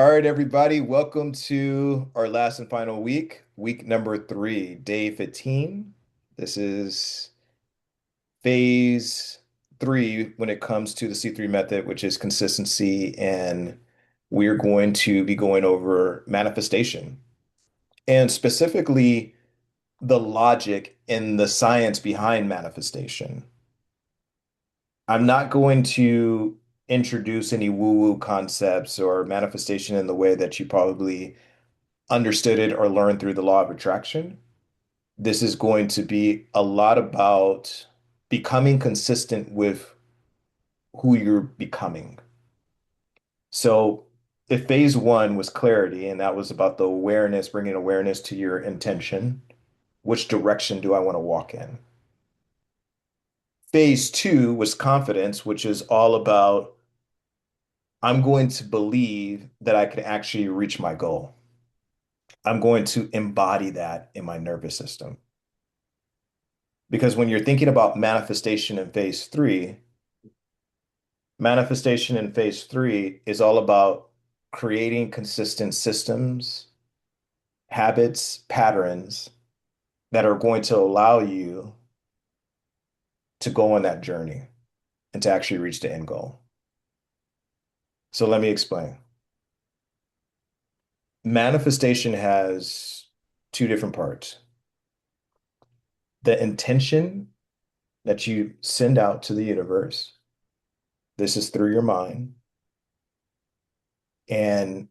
All right, everybody, welcome to our last and final week, week number 3, day 15. This is phase 3 when it comes to the C3 method, which is consistency, and we're going to be going over manifestation and specifically the logic and the science behind manifestation. I'm not going to introduce any woo-woo concepts or manifestation in the way that you probably understood it or learned through the law of attraction. This is going to be a lot about becoming consistent with who you're becoming. So, if phase 1 was clarity, and that was about the awareness, bringing awareness to your intention, which direction do I want to walk in? Phase 2 was confidence, which is all about I'm going to believe that I can actually reach my goal. I'm going to embody that in my nervous system. Because when you're thinking about manifestation in phase three is all about creating consistent systems, habits, patterns that are going to allow you to go on that journey and to actually reach the end goal. So let me explain. Manifestation has two different parts. The intention that you send out to the universe, this is through your mind, and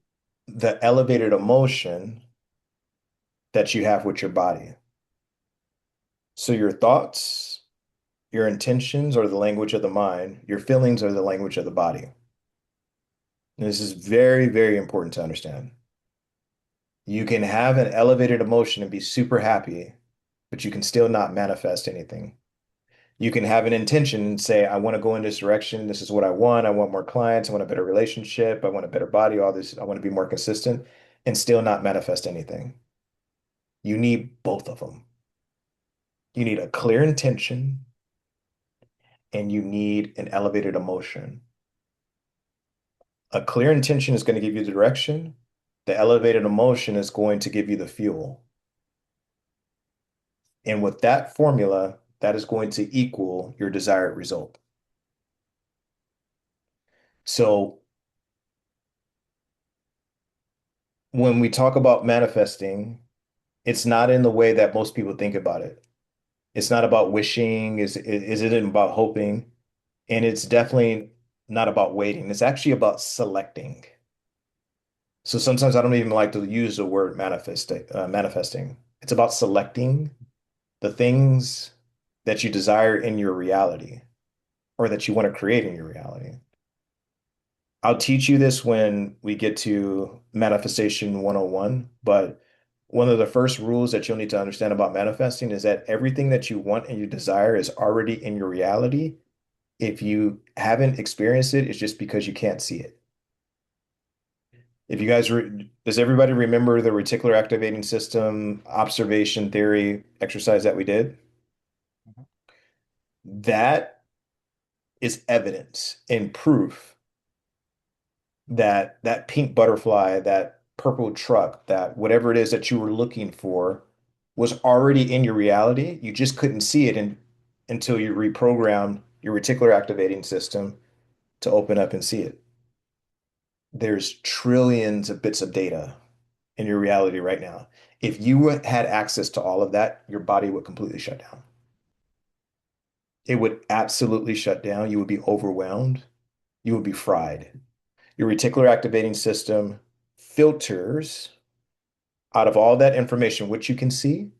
the elevated emotion that you have with your body. So your thoughts, your intentions are the language of the mind, your feelings are the language of the body. And this is very, very important to understand. You can have an elevated emotion and be super happy, but you can still not manifest anything. You can have an intention and say, I want to go in this direction. This is what I want. I want more clients. I want a better relationship. I want a better body, all this. I want to be more consistent and still not manifest anything. You need both of them. You need a clear intention and you need an elevated emotion. A clear intention is going to give you the direction. The elevated emotion is going to give you the fuel. And with that formula, that is going to equal your desired result. So when we talk about manifesting, it's not in the way that most people think about it. It's not about wishing, is it about hoping? And it's definitely not about waiting. It's actually about selecting. So sometimes I don't even like to use the word manifesting. It's about selecting the things that you desire in your reality or that you want to create in your reality. I'll teach you this when we get to Manifestation 101, but one of the first rules that you'll need to understand about manifesting is that everything that you want and you desire is already in your reality. If you haven't experienced it, it's just because you can't see it. If you guys re Does everybody remember the reticular activating system observation theory exercise that we did? That is evidence and proof that that pink butterfly, that purple truck, that whatever it is that you were looking for was already in your reality. You just couldn't see it until you reprogrammed your reticular activating system to open up and see it. There's trillions of bits of data in your reality right now. If you had access to all of that, your body would completely shut down. It would absolutely shut down. You would be overwhelmed. You would be fried. Your reticular activating system filters out of all that information, which you can see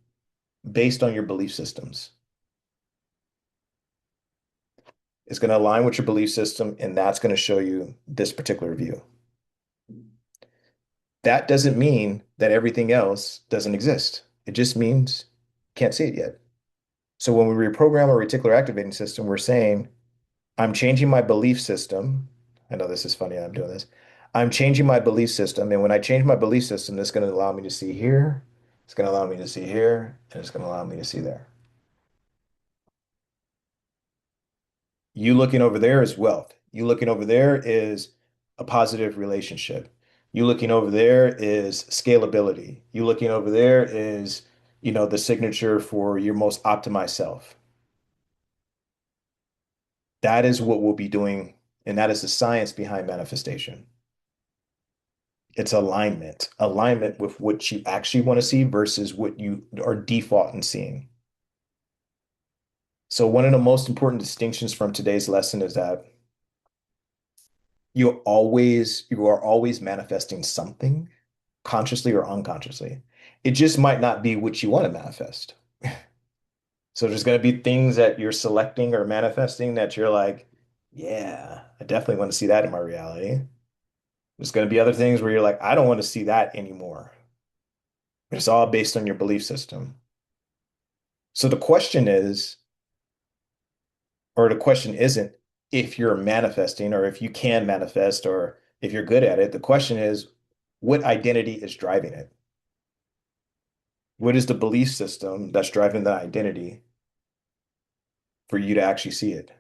based on your belief systems. It's going to align with your belief system, and that's going to show you this particular view. That doesn't mean that everything else doesn't exist. It just means you can't see it yet. So when we reprogram our reticular activating system, we're saying, I'm changing my belief system. I know this is funny, I'm doing this. I'm changing my belief system. And when I change my belief system, it's going to allow me to see here, it's going to allow me to see here, and it's going to allow me to see there. You looking over there is wealth. You looking over there is a positive relationship. You looking over there is scalability. You looking over there is, the signature for your most optimized self. That is what we'll be doing, and that is the science behind manifestation. It's alignment, alignment with what you actually want to see versus what you are default in seeing. So one of the most important distinctions from today's lesson is that you are always manifesting something consciously or unconsciously. It just might not be what you want to manifest. So there's going to be things that you're selecting or manifesting that you're like, yeah, I definitely want to see that in my reality. There's going to be other things where you're like, I don't want to see that anymore. It's all based on your belief system. So the question is, or the question isn't if you're manifesting or if you can manifest or if you're good at it. The question is, what identity is driving it? What is the belief system that's driving the identity for you to actually see it?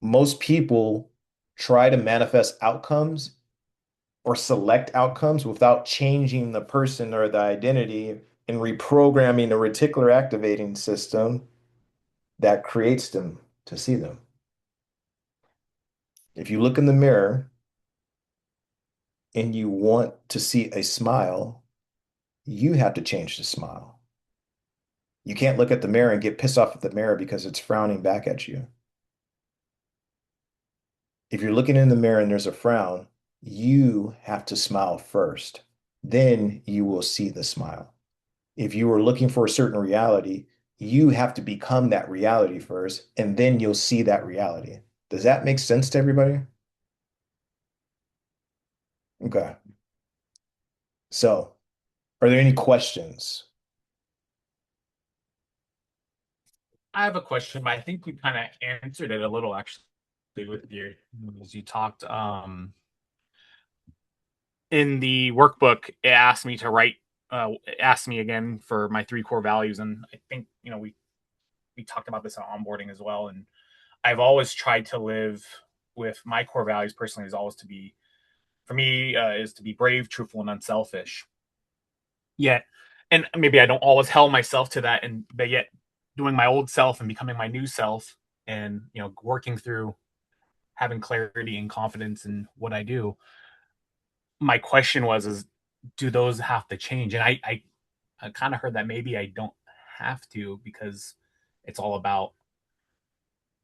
Most people try to manifest outcomes or select outcomes without changing the person or the identity and reprogramming the reticular activating system that creates them to see them. If you look in the mirror and you want to see a smile, you have to change the smile. You can't look at the mirror and get pissed off at the mirror because it's frowning back at you. If you're looking in the mirror and there's a frown, you have to smile first. Then you will see the smile. If you are looking for a certain reality, you have to become that reality first, and then you'll see that reality. Does that make sense to everybody? Okay. So, are there any questions? I have a question, but I think we kind of answered it a little actually with your as you talked. In the workbook, it asked me to write. It asked me again for my three core values, and I think we talked about this on onboarding as well. And I've always tried to live with my core values personally is always to be for me is to be brave, truthful, and unselfish. Yet, and maybe I don't always held myself to that, and but yet doing my old self and becoming my new self, and working through having clarity and confidence in what I do. My question was, is do those have to change? And I kind of heard that maybe I don't have to because it's all about,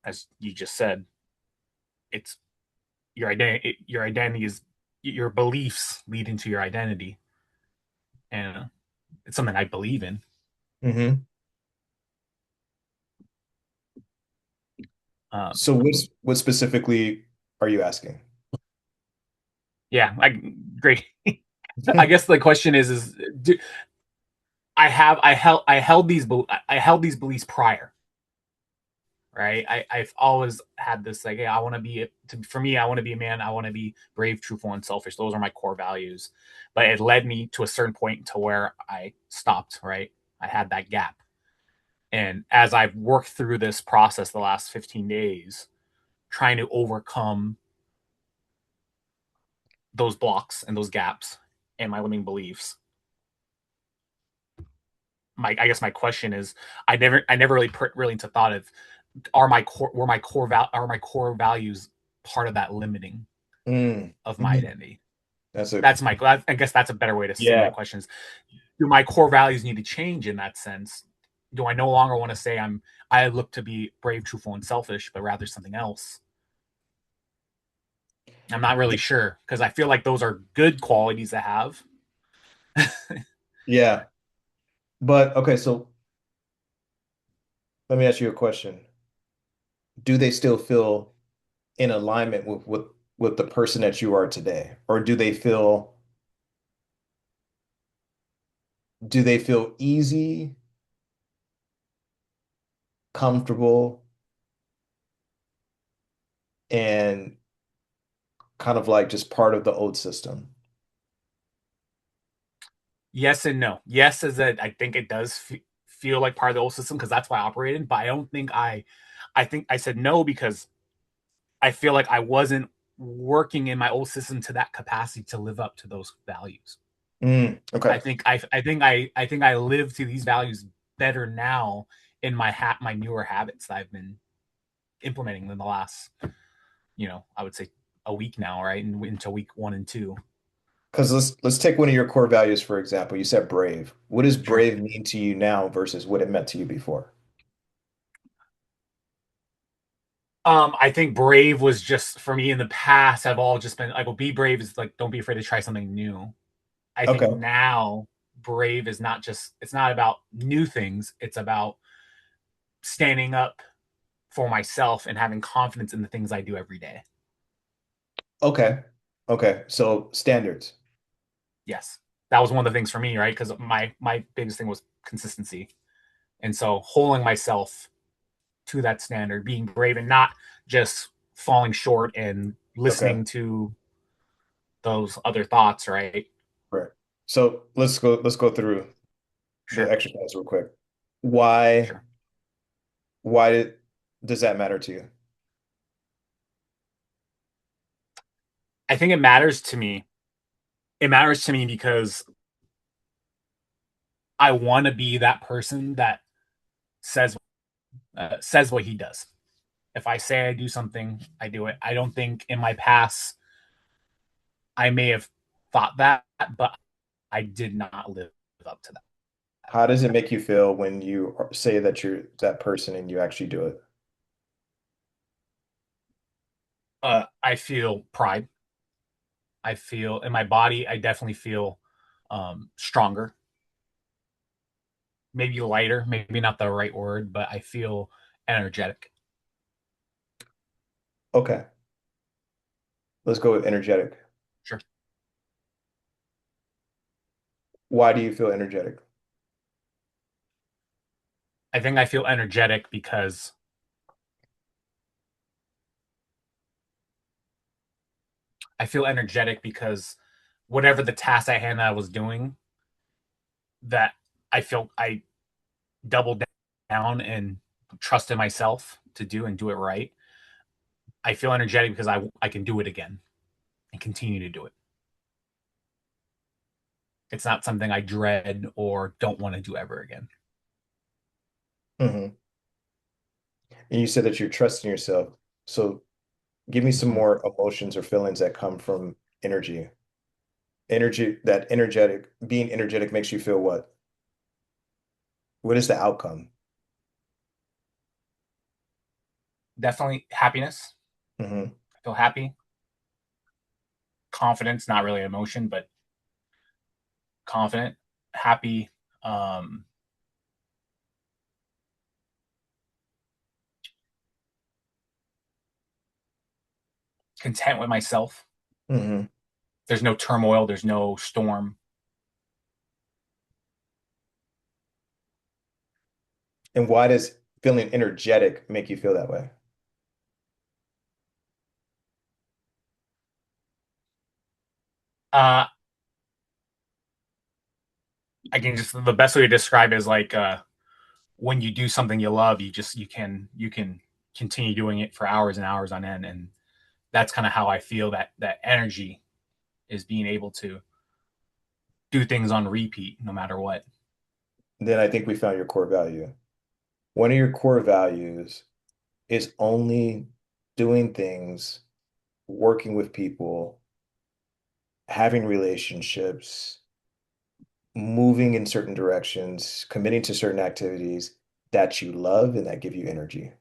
as you just said, it's your identity. Your identity is your beliefs lead into your identity, and it's something I believe in. Hmm. Um, So what specifically are you asking? yeah, great. I guess the question is do, I held these beliefs prior, right? I've always had this like, hey, I want to be for me, I want to be a man. I want to be brave, truthful, and selfish. Those are my core values. But it led me to a certain point to where I stopped. Right, I had that gap, and as I've worked through this process the last 15 days, trying to overcome those blocks and those gaps and my limiting beliefs. I guess my question is, I never really put really into thought of are my core values part of that limiting Mm, of my mhm. identity? That's a That's my I guess that's a better way to say my Yeah, questions. Do my core values need to change in that sense? Do I no longer want to say I look to be brave, truthful, and selfish, but rather something else? I'm not really sure because I feel like those are good qualities to have. yeah. But okay, so let me ask you a question. Do they still feel in alignment with the person that you are today? Or do they feel easy, comfortable, and kind of like just part of the old system? Yes and no. Yes, is that I think it does feel like part of the old system because that's why I operated. But I don't think I think I said no because I feel like I wasn't. working in my old system to that capacity to live up to those values. Okay. I think I live to these values better now in my newer habits that I've been implementing in the last, I would say a week now, right? And into week 1 and 2. Because let's take one of your core values, for example. You said brave. What does Sure. brave mean to you now versus what it meant to you before? I think brave was just for me in the past. I've all just been like, well, be brave is like, don't be afraid to try something new. I think Okay. now brave is not just, it's not about new things. It's about standing up for myself and having confidence in the things I do every day. Okay. Okay. So standards. Yes. That was one of the things for me, right? Because my biggest thing was consistency. And so holding myself to that standard, being brave and not just falling short and Okay. listening to those other thoughts, right? Right. So let's go through the Sure. exercise real quick. Why Sure. why does that matter to you? I think it matters to me. It matters to me because I want to be that person that says says what he does. If I say I do something, I do it. I don't think in my past I may have thought that, but I did not live up to that. How does it make you feel when you say that you're that person and you actually do it? I feel pride. I feel in my body. I definitely feel stronger. Maybe lighter. Maybe not the right word, but I feel energetic. Okay. Let's go with energetic. Sure. Why do you feel energetic? I think I feel energetic because whatever the task I had that I was doing, that I feel I doubled down and trusted myself to do and do it right. I feel energetic because I can do it again and continue to do it. It's not something I dread or don't want to do ever again. Hmm. And you said that you're trusting yourself. So give me some Mm-hmm. more emotions or feelings that come from energy. Energy, that energetic, being energetic makes you feel what? What is the outcome? Definitely happiness. Hmm. I feel happy. Confidence, not really emotion, but confident, happy, um, content with myself. Hmm. There's no turmoil. There's no storm. And why does feeling energetic make you feel that way? Uh, I can just the best way to describe it is like when you do something you love, you can continue doing it for hours and hours on end, and that's kind of how I feel that energy is being able to do things on repeat no matter what. Then I think we found your core value. One of your core values is only doing things, working with people, having relationships, moving in certain directions, committing to certain activities that you love and that give you energy.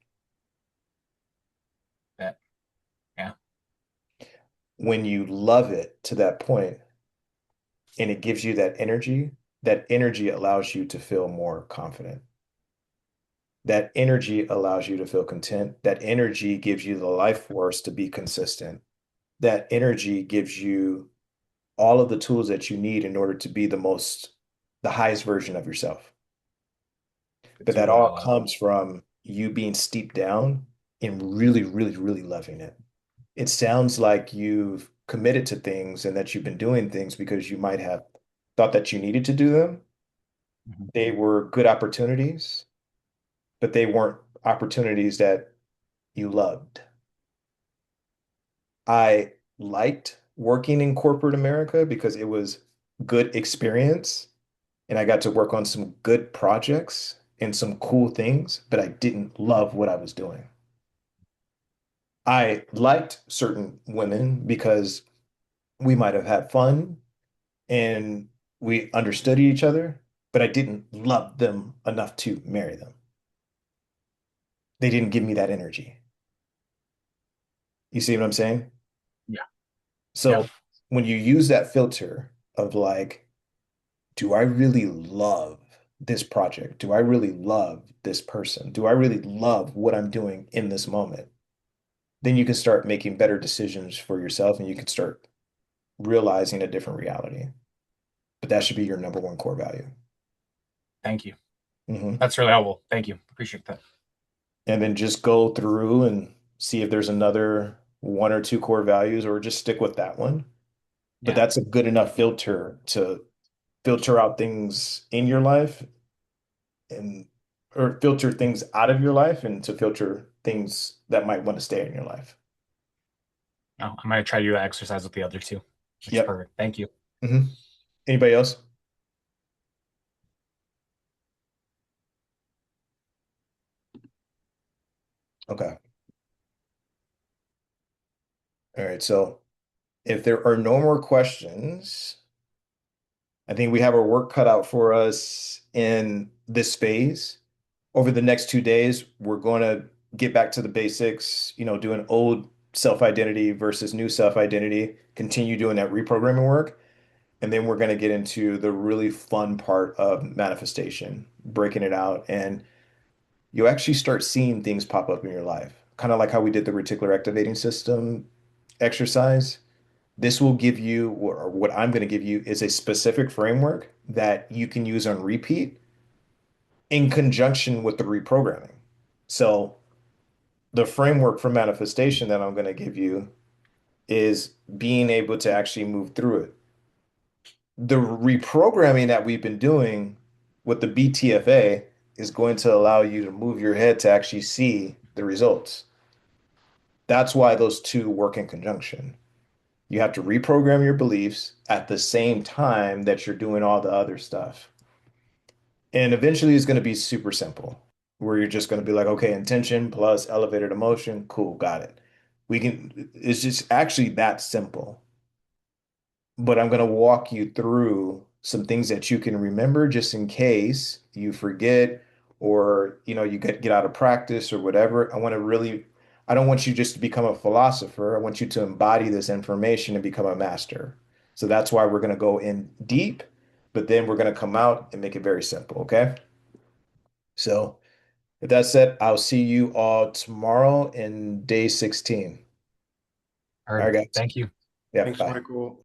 That yeah, When you love it to that point and it gives you that energy allows you to feel more confident. That energy allows you to feel content. That energy gives you the life force to be consistent. That energy gives you all of the tools that you need in order to be the highest version of yourself. But it's that really all well. comes from you being steeped down and really, really, really loving it. It sounds like you've committed to things and that you've been doing things because you might have thought that you needed to do them. Mhm. They were good opportunities, but they weren't opportunities that you loved. I liked working in corporate America because it was good experience and I got to work on some good projects and some cool things, but I didn't love what I was doing. I liked certain women because we might have had fun and we understood each other, but I didn't love them enough to marry them. They didn't give me that energy. You see what I'm saying? Yeah. Yep. So when you use that filter of like, do I really love this project? Do I really love this person? Do I really love what I'm doing in this moment? Then you can start making better decisions for yourself and you can start realizing a different reality. But that should be your number one core value. Thank you. Hmm. That's really helpful. Thank you. Appreciate that. And then just go through and see if there's another one or two core values or just stick with that one. But Yeah. that's a good enough filter to filter out things in your life and or filter things out of your life and to filter things that might want to stay in your life. No, I'm gonna try to do that exercise with the other two, which is Yep. perfect. Thank you. Hmm. Anybody else? Okay. All right. So if there are no more questions, I think we have our work cut out for us in this phase. Over the next 2 days, we're going to get back to the basics, do an old self-identity versus new self-identity, continue doing that reprogramming work. And then we're going to get into the really fun part of manifestation, breaking it out. And you'll actually start seeing things pop up in your life, kind of like how we did the reticular activating system exercise. This will give you, or what I'm going to give you, is a specific framework that you can use on repeat in conjunction with the reprogramming. So, the framework for manifestation that I'm going to give you is being able to actually move through it. The reprogramming that we've been doing with the BTFA is going to allow you to move your head to actually see the results. That's why those two work in conjunction. You have to reprogram your beliefs at the same time that you're doing all the other stuff. And eventually it's going to be super simple, where you're just going to be like, okay, intention plus elevated emotion, cool, got it. It's just actually that simple. But I'm going to walk you through some things that you can remember just in case you forget or you get out of practice or whatever. I don't want you just to become a philosopher. I want you to embody this information and become a master. So that's why we're going to go in deep, but then we're going to come out and make it very simple, okay? So with that said, I'll see you all tomorrow in day 16. All right, Perfect. guys. Thank you. Yeah, Thanks, bye. Michael.